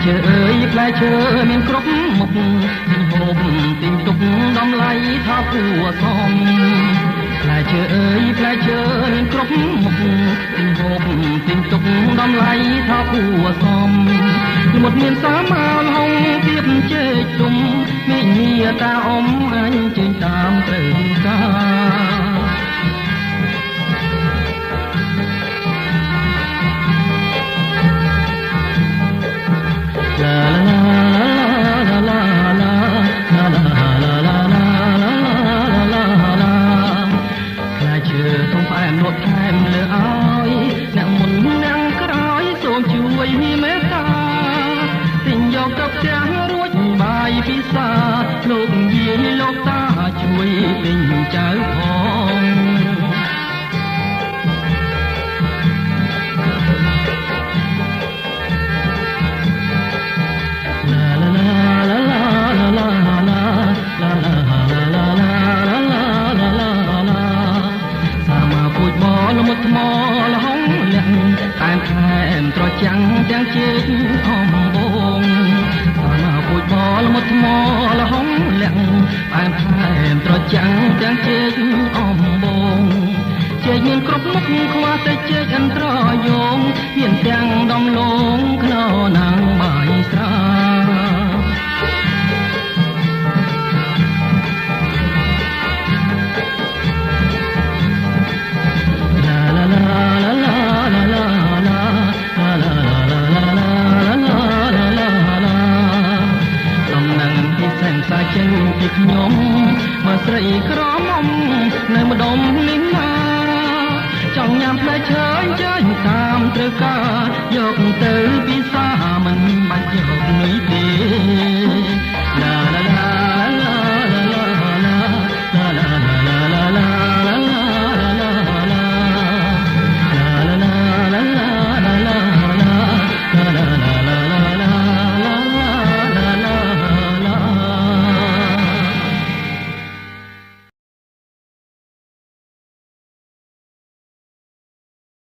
ឈើអើយផ្លែឈើមានគ្រប់មុខហូបទិញទុកដំឡៃថាគួរសមផ្លែឈើអើយផ្លែឈើមានគ្រប់មុខទិញហូបទិញទុកដំឡៃថាគួរសមមុតមានសាមាលហងទៀតជែកទុំមានញាតាអ៊ំអញចេញតាមត្រូវការថែមលើឲ្យអ្នកមុនអ្នកក្រោយសូមជួយមេត្តាទិញយកទៅផ្ទះរួចបាយពិសាលោកយាយលោកតាជួយទិញចៅផងមុតថ្មលហងលាក់តែថែមត្រចាំងទាំងជេកអំបងមកពួយបលមុតថ្មលហងលាក់តែថែមត្រចាំងទាំងជេកអំបងជេកមានគ្រប់មុខខ្វះតែជេកអន្តរយងមានទាំងដំឡងខ្នោណាំងបាយស្រាចេញពីខ្ញុំមកស្រីក្រមុំនៅម្ដុំនេះណាចង់ញ៉ាំផ្លែឈើចេញតាមត្រូវការយកទៅពិសា